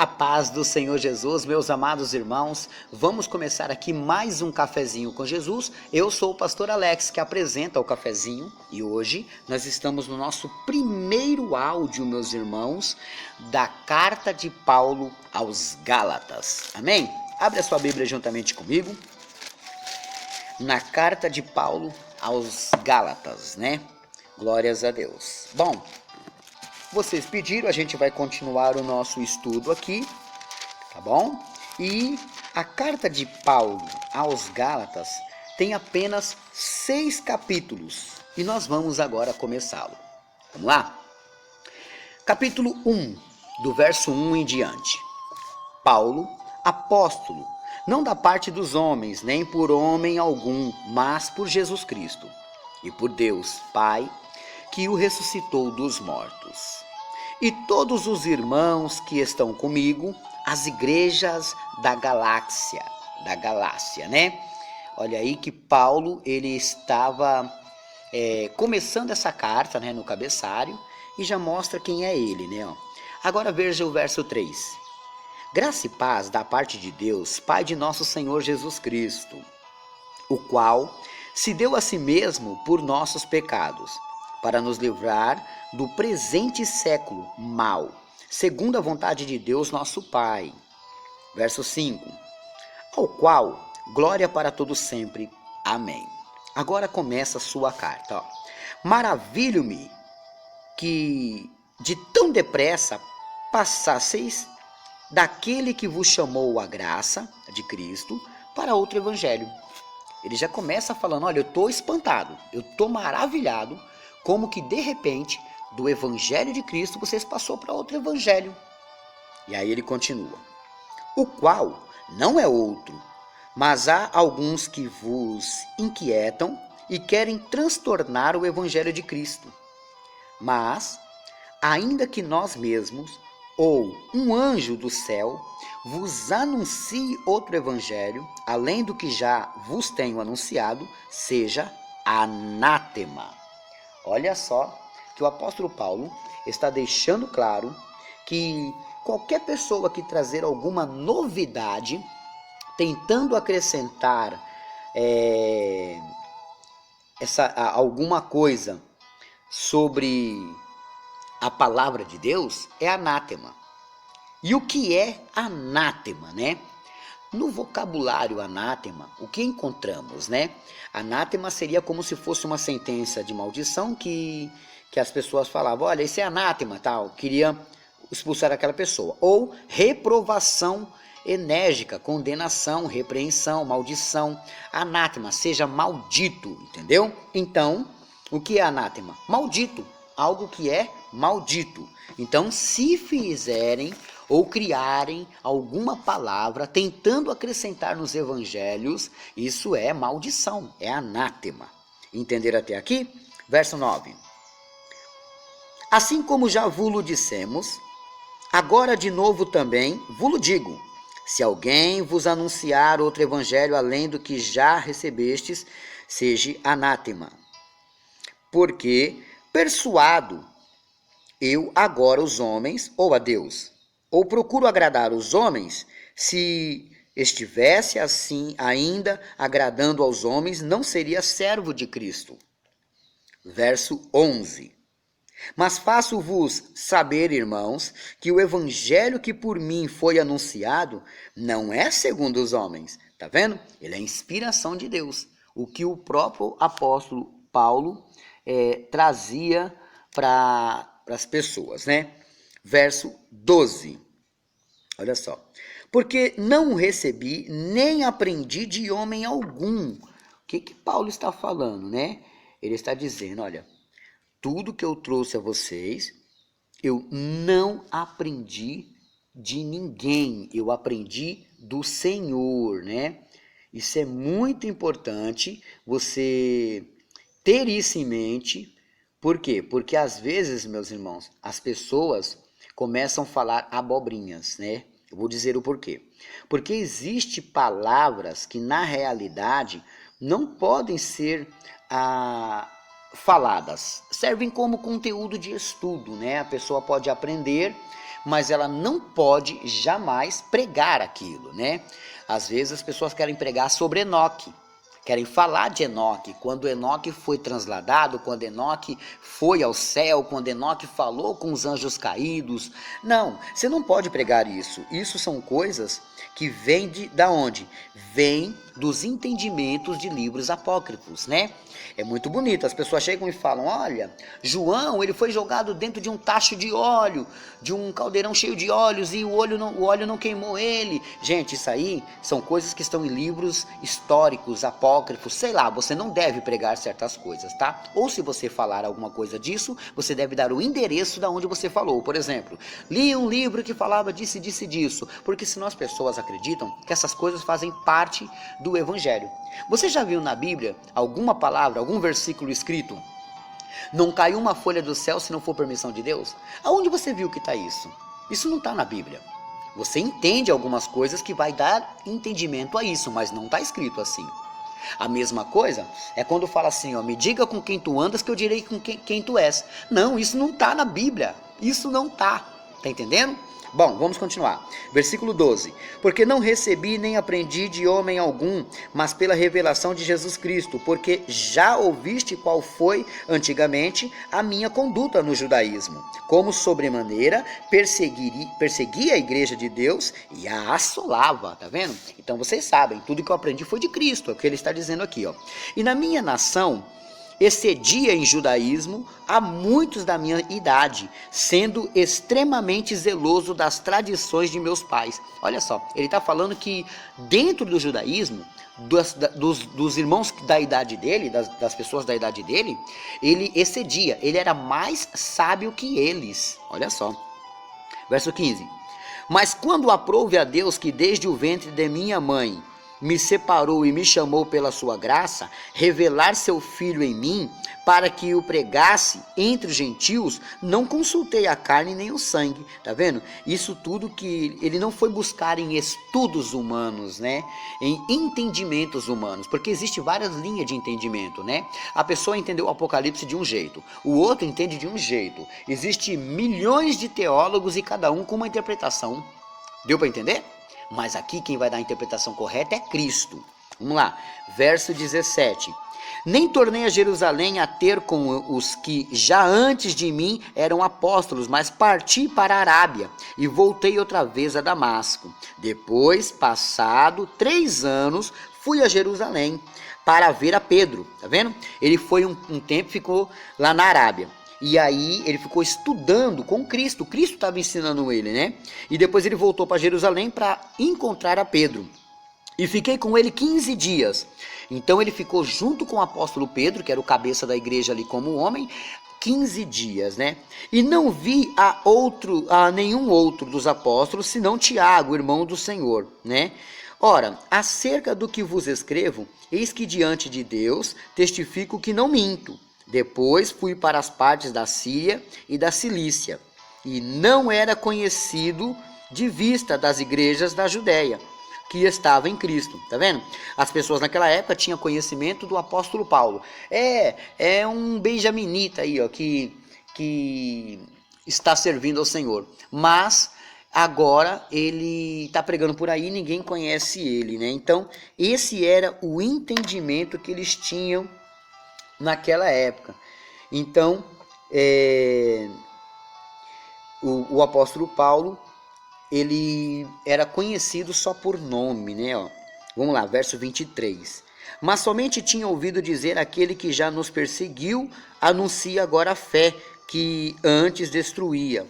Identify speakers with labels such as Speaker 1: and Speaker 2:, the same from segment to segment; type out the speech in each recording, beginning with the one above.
Speaker 1: A paz do Senhor Jesus, meus amados irmãos, vamos começar aqui mais um cafezinho com Jesus. Eu sou o pastor Alex, que apresenta o cafezinho, e hoje nós estamos no nosso primeiro áudio, meus irmãos, da carta de Paulo aos Gálatas. Amém? Abre a sua Bíblia juntamente comigo. Na carta de Paulo aos Gálatas, né? Glórias a Deus. Bom, vocês pediram, a gente vai continuar o nosso estudo aqui, tá bom? E a carta de Paulo aos Gálatas tem apenas 6 capítulos e nós vamos agora começá-lo. Vamos lá? Capítulo 1, do verso 1 em diante. Paulo, apóstolo, não da parte dos homens, nem por homem algum, mas por Jesus Cristo e por Deus, Pai, que o ressuscitou dos mortos. E todos os irmãos que estão comigo, as igrejas da Galácia, né? Olha aí que Paulo, ele estava começando essa carta, né, no cabeçalho, e já mostra quem é ele, né? Agora veja o verso 3. Graça e paz da parte de Deus, Pai de nosso Senhor Jesus Cristo, o qual se deu a si mesmo por nossos pecados, para nos livrar do presente século mau, segundo a vontade de Deus nosso Pai. Verso 5. Ao qual, glória para todos sempre. Amém. Agora começa a sua carta. Maravilho-me que de tão depressa passasseis daquele que vos chamou a graça de Cristo para outro evangelho. Ele já começa falando, olha, eu estou espantado, eu estou maravilhado, como que de repente, do evangelho de Cristo, vocês passou para outro evangelho. E aí ele continua. O qual não é outro, mas há alguns que vos inquietam e querem transtornar o evangelho de Cristo. Mas, ainda que nós mesmos, ou um anjo do céu, vos anuncie outro evangelho, além do que já vos tenho anunciado, seja anátema. Olha só que o apóstolo Paulo está deixando claro que qualquer pessoa que trazer alguma novidade, tentando acrescentar alguma coisa sobre a palavra de Deus, é anátema. E o que é anátema, né? No vocabulário anátema, o que encontramos, né? Anátema seria como se fosse uma sentença de maldição que as pessoas falavam, olha, esse é anátema, tal, queria expulsar aquela pessoa. Ou reprovação enérgica, condenação, repreensão, maldição. Anátema, seja maldito, entendeu? Então, o que é anátema? Maldito, algo que é maldito. Então, se fizerem ou criarem alguma palavra tentando acrescentar nos evangelhos, isso é maldição, é anátema. Entenderam até aqui? Verso 9. Assim como já vulo dissemos, agora de novo também vulo digo, se alguém vos anunciar outro evangelho além do que já recebestes, seja anátema. Porque persuado eu agora os homens ou a Deus, ou procuro agradar os homens, se estivesse assim ainda agradando aos homens, não seria servo de Cristo. Verso 11. Mas faço-vos saber, irmãos, que o evangelho que por mim foi anunciado não é segundo os homens. Tá vendo? Ele é a inspiração de Deus. O que o próprio apóstolo Paulo trazia para as pessoas, né? Verso 12. Olha só. Porque não recebi nem aprendi de homem algum. O que Paulo está falando, né? Ele está dizendo, olha, tudo que eu trouxe a vocês, eu não aprendi de ninguém. Eu aprendi do Senhor, né? Isso é muito importante você ter isso em mente. Por quê? Porque às vezes, meus irmãos, as pessoas começam a falar abobrinhas, né? Eu vou dizer o porquê. Porque existem palavras que na realidade não podem ser faladas. Servem como conteúdo de estudo, né? A pessoa pode aprender, mas ela não pode jamais pregar aquilo, né? Às vezes as pessoas querem pregar sobre Enoque, querem falar de Enoque, quando Enoque foi transladado, quando Enoque foi ao céu, quando Enoque falou com os anjos caídos. Não, você não pode pregar isso. Isso são coisas que vêm da onde? Vêm dos entendimentos de livros apócrifos, né? É muito bonito, as pessoas chegam e falam, olha, João, ele foi jogado dentro de um tacho de óleo, de um caldeirão cheio de óleos e o óleo não queimou ele. Gente, isso aí são coisas que estão em livros históricos, apócrifos, sei lá, você não deve pregar certas coisas, tá? Ou se você falar alguma coisa disso, você deve dar o endereço da onde você falou. Por exemplo, li um livro que falava disso, disso, porque senão as pessoas acreditam que essas coisas fazem parte do evangelho. Você já viu na Bíblia alguma palavra, algum versículo escrito, não caiu uma folha do céu se não for permissão de Deus? Aonde você viu que está isso? Isso não está na Bíblia. Você entende algumas coisas que vai dar entendimento a isso, mas não está escrito assim. A mesma coisa é quando fala assim, ó, me diga com quem tu andas que eu direi com quem tu és. Não, isso não está na Bíblia. Isso não está. Tá entendendo? Bom, vamos continuar. Versículo 12. Porque não recebi nem aprendi de homem algum, mas pela revelação de Jesus Cristo, porque já ouviste qual foi antigamente a minha conduta no judaísmo, como sobremaneira persegui a igreja de Deus e a assolava, tá vendo? Então vocês sabem, tudo que eu aprendi foi de Cristo, é o que ele está dizendo aqui, ó. E na minha nação excedia em judaísmo a muitos da minha idade, sendo extremamente zeloso das tradições de meus pais. Olha só, ele está falando que dentro do judaísmo, dos irmãos da idade dele, das pessoas da idade dele, ele excedia, ele era mais sábio que eles. Olha só, verso 15. Mas quando aprouve a Deus que desde o ventre de minha mãe me separou e me chamou pela sua graça, revelar seu filho em mim, para que o pregasse entre os gentios, não consultei a carne nem o sangue, tá vendo? Isso tudo que ele não foi buscar em estudos humanos, né? Em entendimentos humanos, porque existe várias linhas de entendimento, né? A pessoa entendeu o Apocalipse de um jeito, o outro entende de um jeito. Existe milhões de teólogos e cada um com uma interpretação. Deu para entender? Mas aqui quem vai dar a interpretação correta é Cristo. Vamos lá, verso 17. Nem tornei a Jerusalém a ter com os que já antes de mim eram apóstolos, mas parti para a Arábia e voltei outra vez a Damasco. Depois, passado 3 anos, fui a Jerusalém para ver a Pedro, tá vendo? Ele foi um tempo, ficou lá na Arábia. E aí ele ficou estudando com Cristo. Cristo estava ensinando ele, né? E depois ele voltou para Jerusalém para encontrar a Pedro. E fiquei com ele 15 dias. Então ele ficou junto com o apóstolo Pedro, que era o cabeça da igreja ali como homem, 15 dias, né? E não vi a nenhum outro dos apóstolos, senão Tiago, irmão do Senhor, né? Ora, acerca do que vos escrevo, eis que diante de Deus testifico que não minto. Depois fui para as partes da Síria e da Cilícia, e não era conhecido de vista das igrejas da Judéia, que estava em Cristo, tá vendo? As pessoas naquela época tinham conhecimento do apóstolo Paulo. É um benjaminita aí, ó, que está servindo ao Senhor, mas agora ele está pregando por aí e ninguém conhece ele, né? Então, esse era o entendimento que eles tinham naquela época. Então, o apóstolo Paulo, ele era conhecido só por nome, né? Ó, vamos lá, verso 23. Mas somente tinha ouvido dizer aquele que já nos perseguiu, anuncia agora a fé que antes destruía.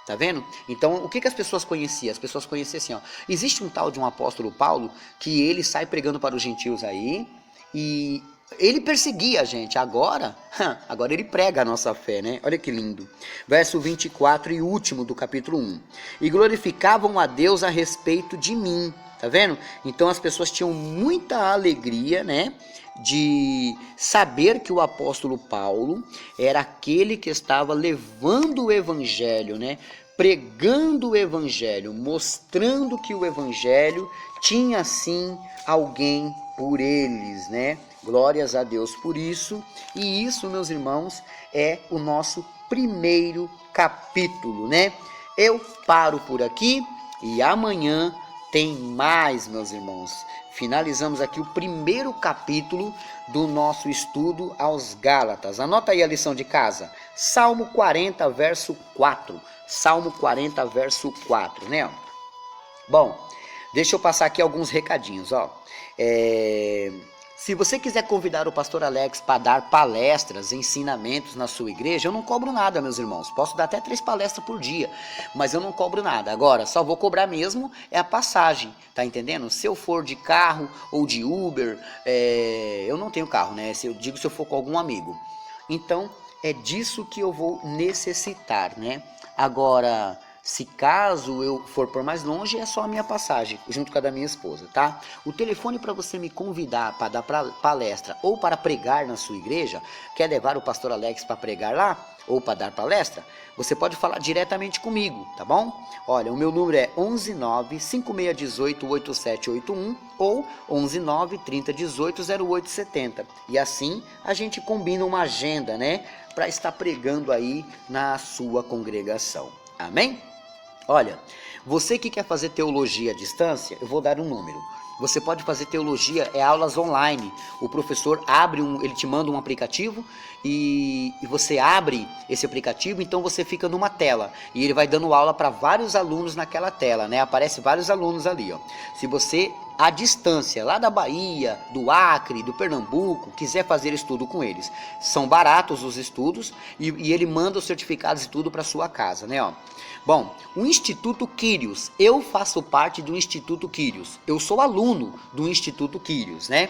Speaker 1: Tá vendo? Então, o que as pessoas conheciam? As pessoas conheciam assim, ó, existe um tal de um apóstolo Paulo que ele sai pregando para os gentios aí e ele perseguia a gente, agora ele prega a nossa fé, né? Olha que lindo. Verso 24 e último do capítulo 1. E glorificavam a Deus a respeito de mim, tá vendo? Então as pessoas tinham muita alegria, né? De saber que o apóstolo Paulo era aquele que estava levando o evangelho, né? Pregando o evangelho, mostrando que o evangelho tinha sim alguém por eles, né? Glórias a Deus por isso. E isso, meus irmãos, é o nosso primeiro capítulo, né? Eu paro por aqui e amanhã tem mais, meus irmãos. Finalizamos aqui o primeiro capítulo do nosso estudo aos Gálatas. Anota aí a lição de casa. Salmo 40, verso 4. Salmo 40, verso 4, né? Bom, deixa eu passar aqui alguns recadinhos, ó. Se você quiser convidar o pastor Alex para dar palestras, ensinamentos na sua igreja, eu não cobro nada, meus irmãos. Posso dar até 3 palestras por dia, mas eu não cobro nada. Agora, só vou cobrar mesmo é a passagem, tá entendendo? Se eu for de carro ou de Uber, eu não tenho carro, né? Se eu for com algum amigo. Então, é disso que eu vou necessitar, né? Agora, se caso eu for por mais longe, é só a minha passagem, junto com a da minha esposa, tá? O telefone para você me convidar para dar palestra ou para pregar na sua igreja, quer levar o pastor Alex para pregar lá ou para dar palestra, você pode falar diretamente comigo, tá bom? Olha, o meu número é 119-5618-8781 ou 119-3018-0870. E assim a gente combina uma agenda, né? Para estar pregando aí na sua congregação. Amém? Olha, você que quer fazer teologia à distância, eu vou dar um número. Você pode fazer teologia, aulas online. O professor ele te manda um aplicativo e você abre esse aplicativo, então você fica numa tela e ele vai dando aula para vários alunos naquela tela, né? Aparece vários alunos ali, ó. Se você à distância, lá da Bahia, do Acre, do Pernambuco, quiser fazer estudo com eles, são baratos os estudos e ele manda os certificados e tudo para sua casa, né? Ó. Bom, o Instituto Quírios, eu faço parte do Instituto Quírios, eu sou aluno do Instituto Quírios, né?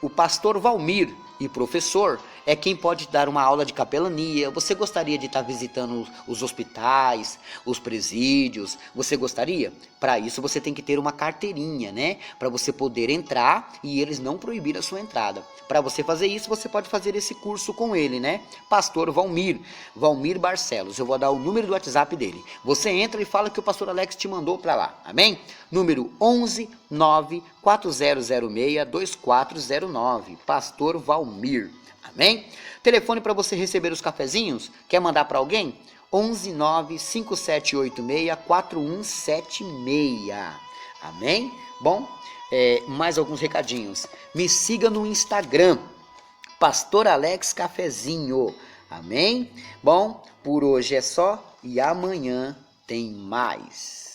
Speaker 1: O pastor Valmir e professor é quem pode dar uma aula de capelania. Você gostaria de estar visitando os hospitais, os presídios? Você gostaria? Para isso você tem que ter uma carteirinha, né? Para você poder entrar e eles não proibir a sua entrada. Para você fazer isso, você pode fazer esse curso com ele, né? Pastor Valmir Barcelos. Eu vou dar o número do WhatsApp dele. Você entra e fala que o pastor Alex te mandou para lá, amém? Número 11-94006-2409. Pastor Valmir. Amém? Telefone para você receber os cafezinhos? Quer mandar para alguém? 119-5786-4176. Amém? Bom, mais alguns recadinhos. Me siga no Instagram, Pastor Alex Cafezinho. Amém? Bom, por hoje é só e amanhã tem mais.